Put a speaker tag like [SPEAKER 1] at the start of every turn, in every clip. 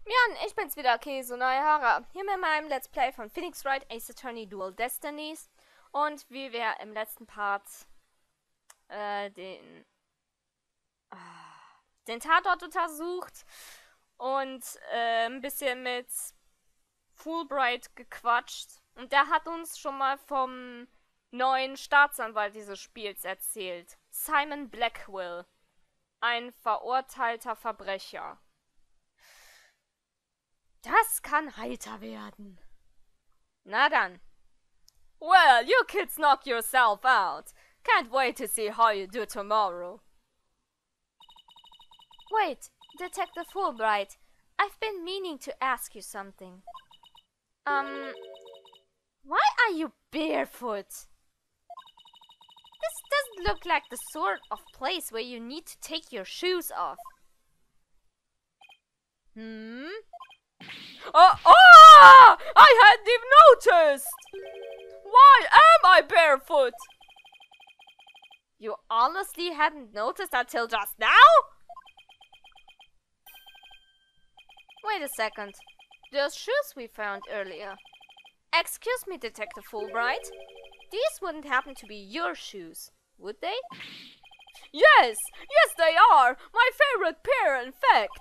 [SPEAKER 1] Jan, ich bin's wieder, Kesu Neihara. Hier mit meinem Let's Play von Phoenix Wright, Ace Attorney Dual Destinies. Und wie wir im letzten Part den Tatort untersucht und ein bisschen mit Fulbright gequatscht. Und der hat uns schon mal vom neuen Staatsanwalt dieses Spiels erzählt. Simon Blackwell. Ein verurteilter Verbrecher. Das kann heiter werden. Na dann. Well, you kids knock yourself out. Can't wait to see how you do tomorrow. Wait, Detective Fulbright. I've been meaning to ask you something. Why are you barefoot? This doesn't look like the sort of place where you need to take your shoes off. Oh! I hadn't even noticed! Why am I barefoot? You honestly hadn't noticed until just now? Wait a second. Those shoes we found earlier. Excuse me, Detective Fulbright. These wouldn't happen to be your shoes, would they? Yes! Yes, they are! My favorite pair, in fact!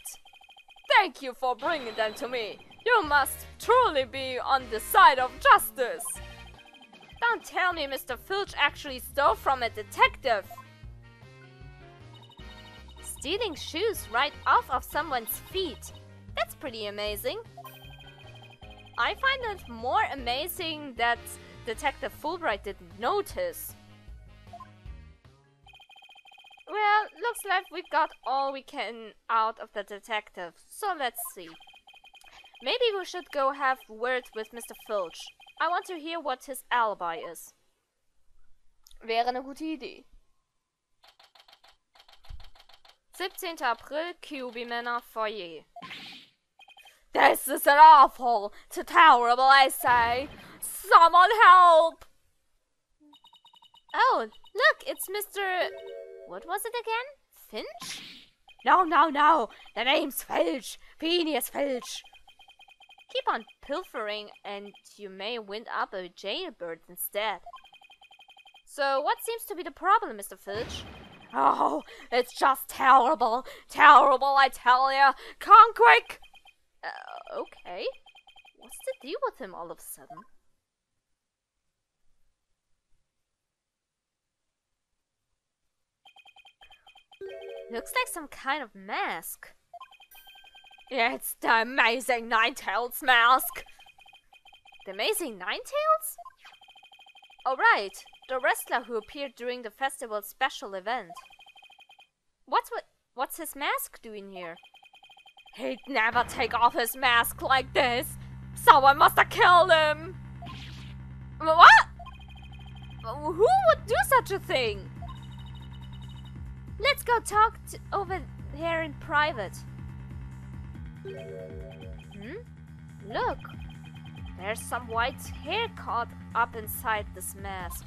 [SPEAKER 1] Thank you for bringing them to me. You must truly be on the side of justice. Don't tell me Mr. Filch actually stole from a detective. Stealing shoes right off of someone's feet. That's pretty amazing. I find it more amazing that Detective Fulbright didn't notice. Well, looks like we got all we can out of the detective, so let's see. Maybe we should go have words with Mr. Filch. I want to hear what his alibi is. Wäre eine gute Idee. 17. April, QB-Männer, Foyer. This is an awful, terrible, I say. Someone help! Oh, look, it's Mr. What was it again? Finch? No. The name's Filch. Phineas Filch. Keep on pilfering and you may wind up a jailbird instead. So, what seems to be the problem, Mr. Filch? Oh, it's just terrible. Terrible, I tell ya. Come quick! Okay. What's the deal with him all of a sudden? Looks like some kind of mask. It's the Amazing Ninetales mask! The Amazing Ninetales? Oh right, the wrestler who appeared during the festival's special event. What's his mask doing here? He'd never take off his mask like this! Someone must have killed him! What? Who would do such a thing? Let's go talk over here in private. Look, there's some white hair caught up inside this mask.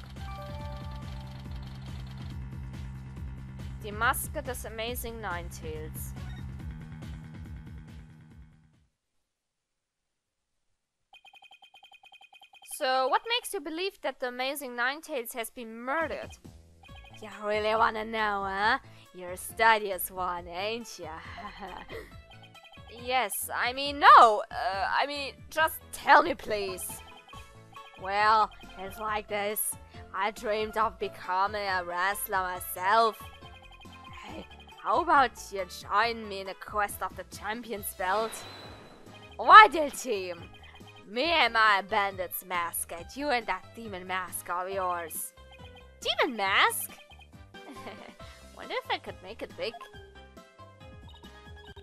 [SPEAKER 1] Die Maske des Amazing Ninetales. So, what makes you believe that the Amazing Ninetales has been murdered? You really wanna know, huh? You're a studious one, ain't ya? Yes, I mean, no! Just tell me, please. Well, it's like this. I dreamed of becoming a wrestler myself. Hey, how about you join me in a quest of the champion's belt? Why, dear team? Me and my bandit's mask, and you and that demon mask of yours. Demon mask? Wonder if I could make it big.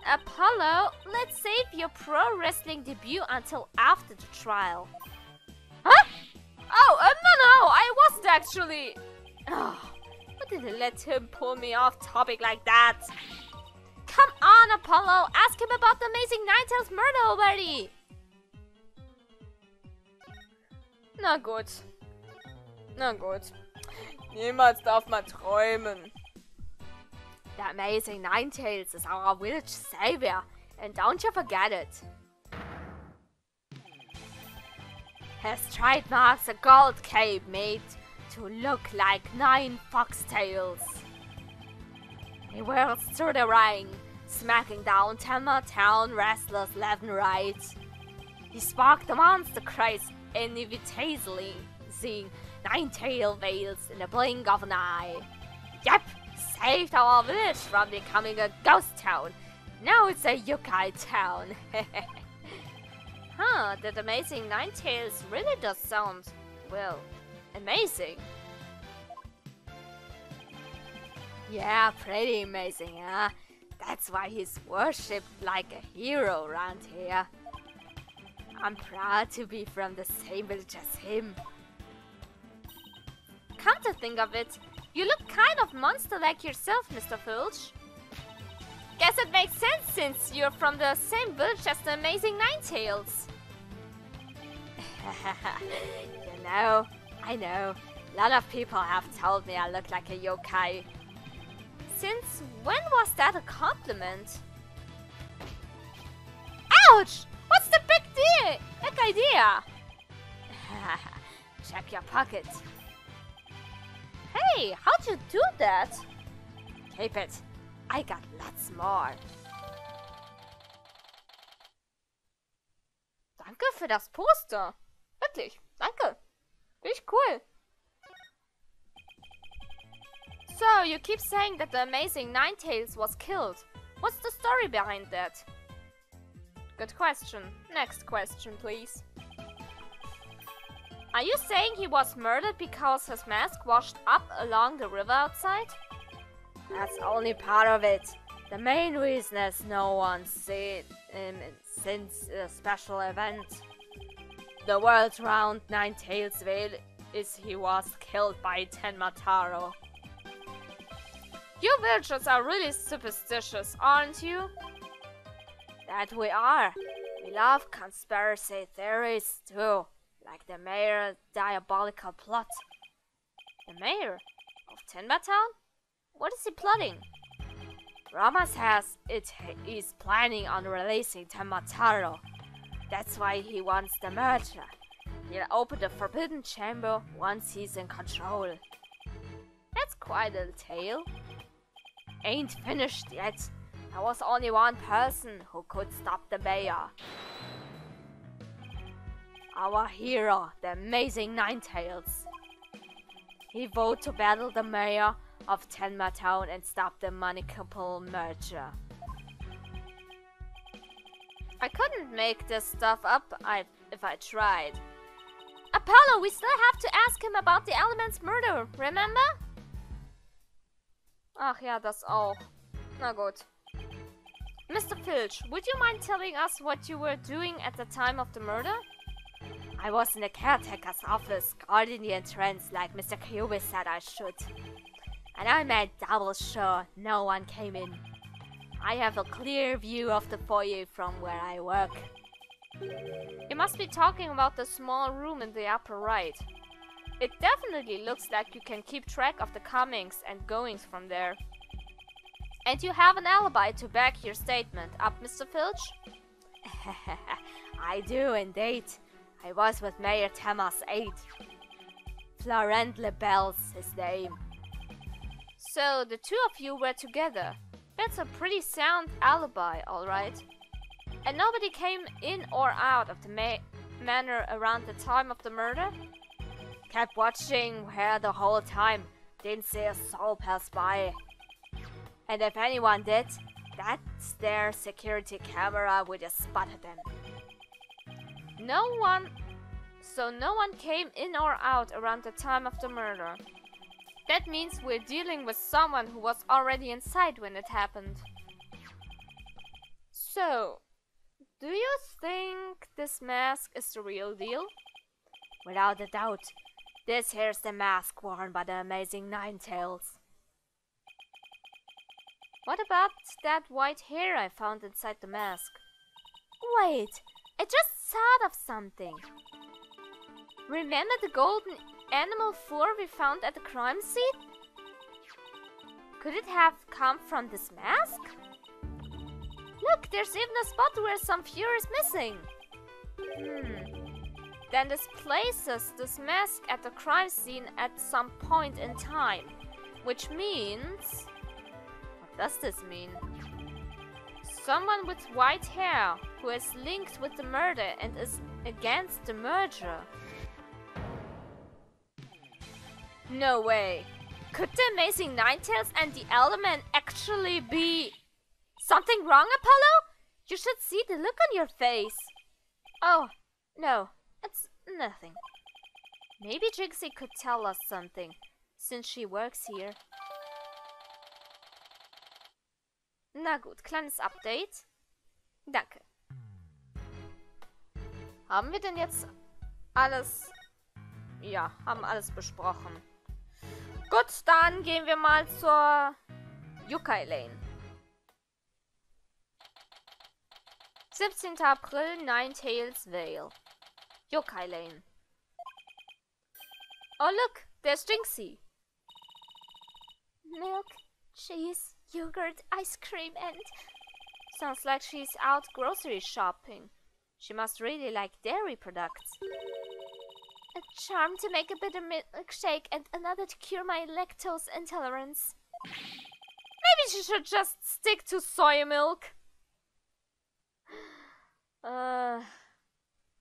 [SPEAKER 1] Apollo, let's save your pro wrestling debut until after the trial. Huh? Oh, no, I wasn't actually. Oh, why did I let him pull me off topic like that? Come on, Apollo, ask him about the Amazing Ninetales murder already. Na gut. Niemals darf man träumen. The Amazing Ninetales is our village savior. And don't you forget it. His trademark's a gold cape made to look like 9 foxtails. He whirls through the ring, smacking down 10 town wrestlers left and right. He sparked the monster craze inevitably, seeing 9-tail veils in the blink of an eye. Yep, saved our village from becoming a ghost town. Now it's a yokai town. Huh, that amazing 9 tails really does sound, well, amazing. Yeah, pretty amazing, huh? That's why he's worshipped like a hero around here. I'm proud to be from the same village as him. Come to think of it, you look kind of monster-like yourself, Mr. Filch. Guess it makes sense since you're from the same village as the amazing 9 tails. You know, I know. A lot of people have told me I look like a yokai. Since when was that a compliment? Ouch! What's the big idea? Check your pocket. Hey, how'd you do that? Keep it. I got lots more. Danke für das Poster. Wirklich, danke. Finde ich cool. So, you keep saying that the amazing 9 tails was killed. What's the story behind that? Good question. Next question, please. Are you saying he was murdered because his mask washed up along the river outside? That's only part of it. The main reason is no one's seen him since a special event. The world-round 9 tails veil is he was killed by Tenmataro. You villagers are really superstitious, aren't you? That we are. We love conspiracy theories too, like the mayor's diabolical plot. The mayor of Tenmatown? What is he plotting? Rama says he's planning on releasing Tenmataro. That's why he wants the merger. He'll open the Forbidden Chamber once he's in control. That's quite a tale. Ain't finished yet. There was only one person who could stop the mayor. Our hero, the amazing 9 tails. He vowed to battle the mayor of Tenmatown and stop the municipal merger. I couldn't make this stuff up if I tried. Apollo, we still have to ask him about the element's murder, remember? Ach ja, das auch. Na gut. Mr. Filch, would you mind telling us what you were doing at the time of the murder? I was in the caretaker's office, guarding the entrance like Mr. Kyubi said I should. And I made double sure no one came in. I have a clear view of the foyer from where I work. You must be talking about the small room in the upper right. It definitely looks like you can keep track of the comings and goings from there. And you have an alibi to back your statement up, Mr. Filch? I do indeed. I was with Mayor Tama's aide. Florent Lebel's his name. So the two of you were together. That's a pretty sound alibi, alright. And nobody came in or out of the manor around the time of the murder? Kept watching her the whole time. Didn't see a soul pass by. And if anyone did, that's their security camera would have spotted them. So no one came in or out around the time of the murder. That means we're dealing with someone who was already inside when it happened. So, do you think this mask is the real deal? Without a doubt. This here's the mask worn by the amazing 9 tails. What about that white hair I found inside the mask? Wait, I just thought of something. Remember the golden animal fur we found at the crime scene? Could it have come from this mask? Look, there's even a spot where some fur is missing. Then this places this mask at the crime scene at some point in time. Which means... What does this mean? Someone with white hair who is linked with the murder and is against the murderer. No way. Could the amazing Ninetales and the Elderman actually be... Something wrong, Apollo? You should see the look on your face. Oh, no, it's nothing. Maybe Jinxie could tell us something, since she works here. Na gut, kleines Update. Danke. Haben wir denn jetzt alles... Ja, haben alles besprochen. Gut, dann gehen wir mal zur Yokai Lane. 17. April, Ninetales Vale. Yokai Lane. Oh look, there's Jinxie. Milk, cheese, yogurt, ice cream and... Sounds like she's out grocery shopping. She must really like dairy products. A charm to make a bitter milkshake and another to cure my lactose intolerance. Maybe she should just stick to soy milk.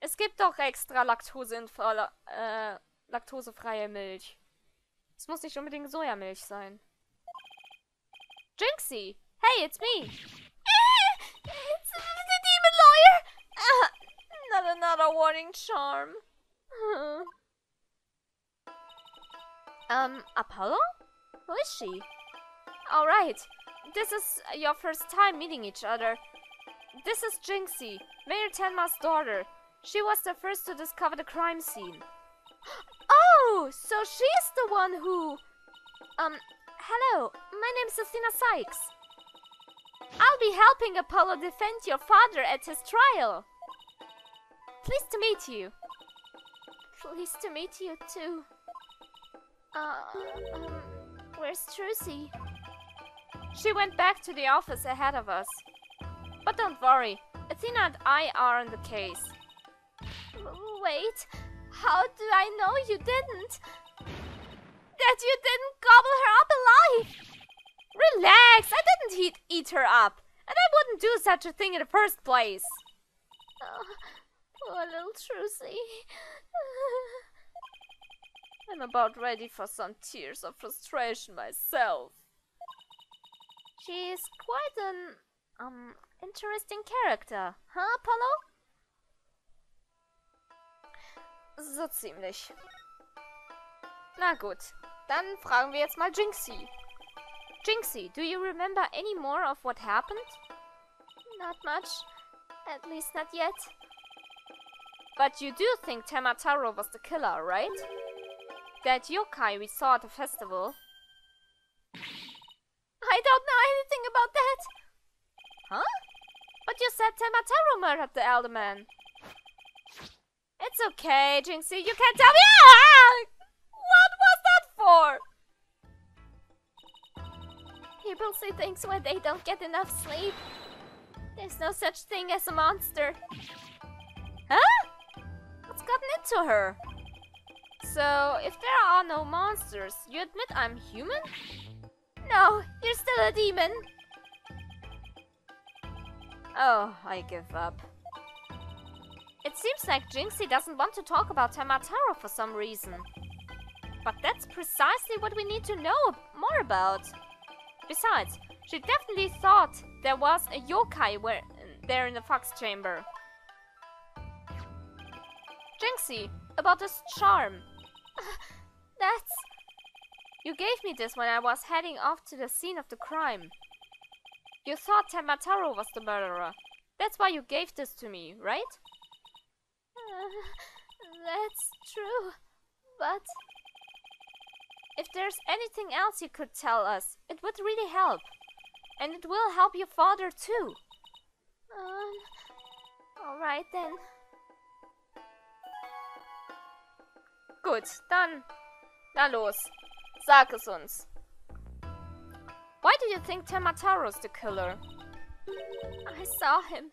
[SPEAKER 1] Es gibt doch extra laktosefreie Milch. Es muss nicht unbedingt Sojamilch sein. Jinxie! Hey, it's me! It's the demon lawyer! Not another warning charm. Apollo? Who is she? Alright, this is your first time meeting each other. This is Jinxie, Mayor Tenma's daughter. She was the first to discover the crime scene. Oh, so she's the one who... hello, my name's Athena Sykes. I'll be helping Apollo defend your father at his trial. Pleased to meet you. Pleased to meet you too. Where's Trucy? She went back to the office ahead of us. But don't worry, Athena and I are on the case. Wait, how do I know you didn't? That you didn't gobble her up alive? Relax, I didn't eat her up. And I wouldn't do such a thing in the first place. Oh, poor little Trucy. I'm about ready for some tears of frustration myself. She is quite an, interesting character, huh, Apollo? So ziemlich. Na gut, dann fragen wir jetzt mal Jinxie. Jinxie, do you remember any more of what happened? Not much. At least not yet. But you do think Temataro was the killer, right? That yokai we saw at the festival. I don't know anything about that. Huh? But you said Temataro murdered the Elderman. It's okay, Jinxie, you can tell me. Ah! What was that for? People see things when they don't get enough sleep. There's no such thing as a monster. Huh? What's gotten into her? So, if there are no monsters, you admit I'm human? No, you're still a demon. Oh, I give up. It seems like Jinxie doesn't want to talk about Temataro for some reason. But that's precisely what we need to know more about. Besides, she definitely thought there was a yokai there in the fox chamber. Jinxie, about this charm. That's... You gave me this when I was heading off to the scene of the crime. You thought Temataro was the murderer. That's why you gave this to me, right? That's true, but... If there's anything else you could tell us, it would really help. And it will help your father too. Alright then. Gut, dann... Na los, sag es uns. Why do you think Temataro's the killer? I saw him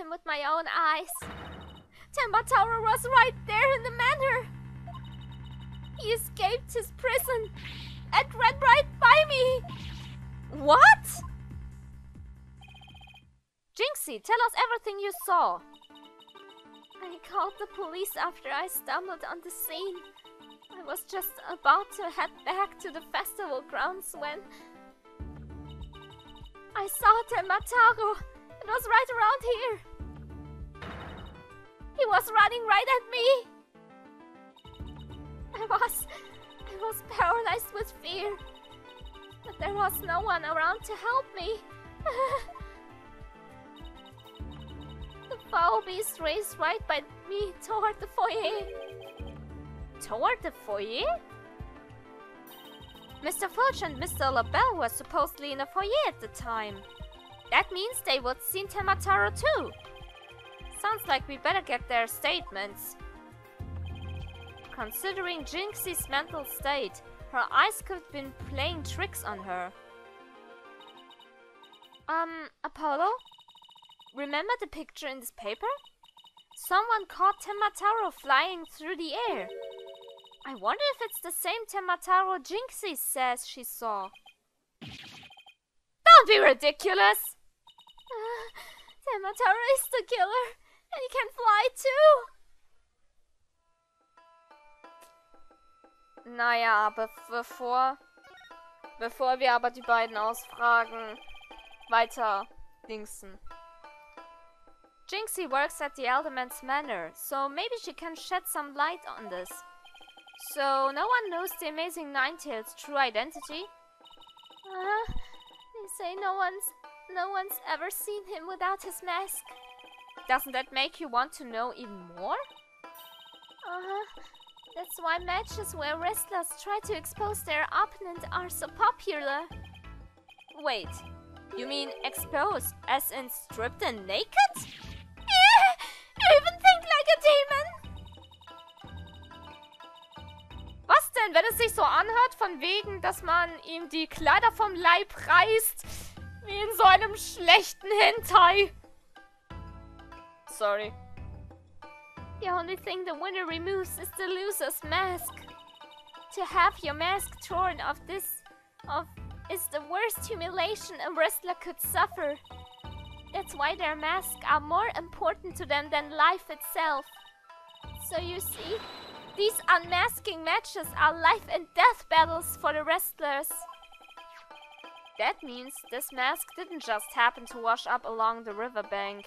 [SPEAKER 1] with my own eyes. Temmataro was right there in the manor. He escaped his prison and ran right by me. What? Jinxie, tell us everything you saw. I called the police after I stumbled on the scene. I was just about to head back to the festival grounds when I saw Temmataro. It was right around here. He was running right at me. I was paralyzed with fear, but there was no one around to help me. The foul beast raced right by me toward the foyer. Toward the foyer? Mr. Fulch and Mr. LaBelle were supposedly in the foyer at the time. That means they would seen Temmataro too. Sounds like we better get their statements. Considering Jinxie's mental state, her eyes could have been playing tricks on her. Apollo? Remember the picture in this paper? Someone caught Temmataro flying through the air. I wonder if it's the same Temmataro Jinxie says she saw. Don't be ridiculous! Temmataro is the killer, and he can fly too! Naja, bevor wir aber die beiden ausfragen, weiter dingsen. Jinxie works at the Elderman's Manor, so maybe she can shed some light on this. So, no one knows the amazing Ninetales' true identity? They say no one's ever seen him without his mask. Doesn't that make you want to know even more? That's why matches where wrestlers try to expose their opponent are so popular. Wait, you mean exposed as in stripped and naked? You even think like a demon! Was denn, wenn es sich so anhört, von wegen, dass man ihm die Kleider vom Leib reißt? Wie in so einem schlechten Hentai. Sorry. The only thing the winner removes is the loser's mask. To have your mask torn is the worst humiliation a wrestler could suffer. That's why their masks are more important to them than life itself. So you see, these unmasking matches are life and death battles for the wrestlers. That means this mask didn't just happen to wash up along the riverbank.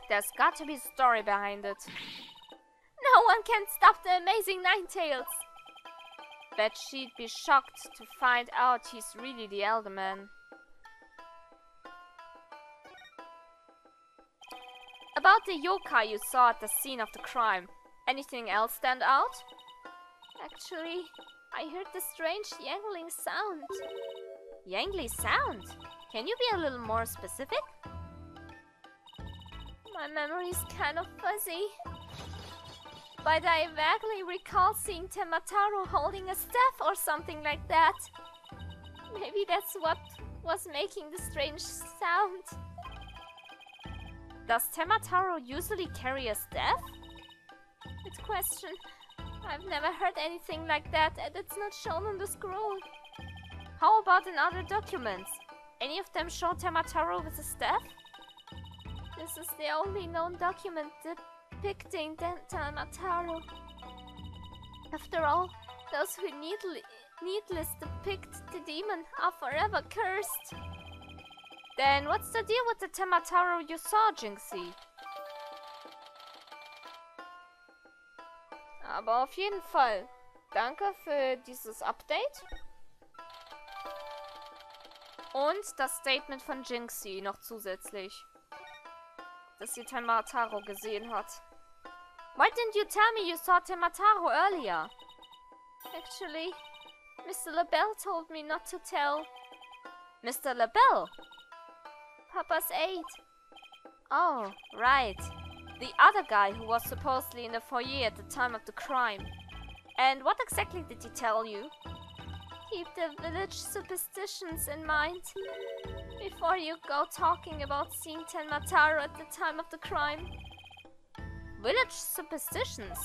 [SPEAKER 1] There's got to be a story behind it. No one can stop the amazing Ninetales! Bet she'd be shocked to find out he's really the Elderman. About the yokai you saw at the scene of the crime, anything else stand out? Actually, I heard the strange yangling sound. Yangly sound? Can you be a little more specific? My memory's kind of fuzzy. But I vaguely recall seeing Temmataro holding a staff or something like that. Maybe that's what was making the strange sound. Does Temmataro usually carry a staff? Good question. I've never heard anything like that, and it's not shown on the scroll. How about in other documents? Any of them show Temmataro with a staff? This is the only known document depicting Temmataro. After all, those who needless depict the demon are forever cursed. Then what's the deal with the Temmataro you saw, Jinxie? Aber auf jeden Fall, danke für dieses Update. Und das Statement von Jinxie noch zusätzlich, dass sie Temmataro gesehen hat. Why didn't you tell me you saw Temmataro earlier? Actually, Mr. LaBelle told me not to tell. Mr. LaBelle? Papa's aide. Oh, right. The other guy who was supposedly in the foyer at the time of the crime. And what exactly did he tell you? Keep the village superstitions in mind before you go talking about seeing Tenmataro at the time of the crime. Village superstitions?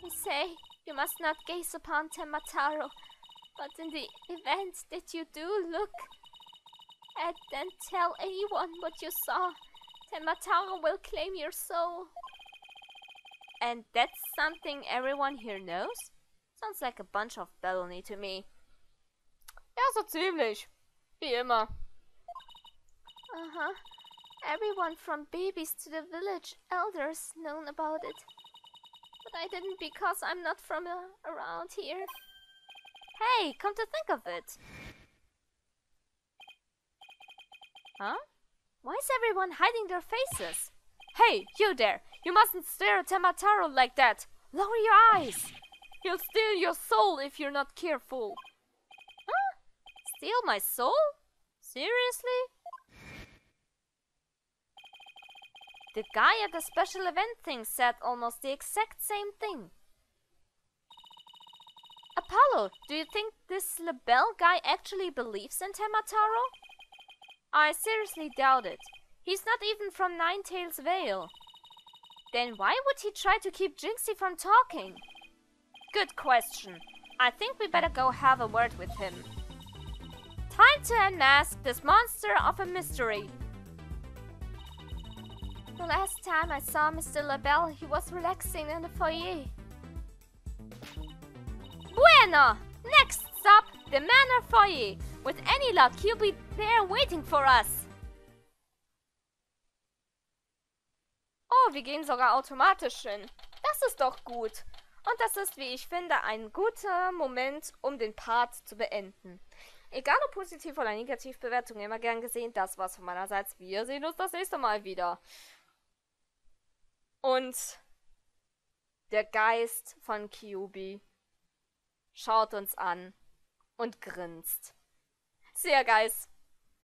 [SPEAKER 1] They say you must not gaze upon Tenmataro, but in the event that you do look at and tell anyone what you saw, Tenmataro will claim your soul. And that's something everyone here knows? Sounds like a bunch of baloney to me. Ja, so ziemlich. Wie immer. Everyone from babies to the village elders known about it. But I didn't because I'm not from around here. Hey, come to think of it. Huh? Why is everyone hiding their faces? Hey, you there! You mustn't stare at Tenmataro like that! Lower your eyes! He'll steal your soul if you're not careful. Huh? Steal my soul? Seriously? The guy at the special event thing said almost the exact same thing. Apollo, do you think this Lebel guy actually believes in Tenmataro? I seriously doubt it. He's not even from Ninetales Vale. Then why would he try to keep Jinxie from talking? Good question. I think we better go have a word with him. Time to unmask this monster of a mystery. The last time I saw Mr. Lebel, he was relaxing in the foyer. Bueno! Next stop, the Manor Foyer. With any luck, he'll be there waiting for us. Oh, wir gehen sogar automatisch hin. Das ist doch gut. Und das ist, wie ich finde, ein guter Moment, um den Part zu beenden. Egal ob positiv oder negativ, Bewertung immer gern gesehen. Das war's von meinerseits. Wir sehen uns das nächste Mal wieder. Und der Geist von Kyubi schaut uns an und grinst. See ya, guys.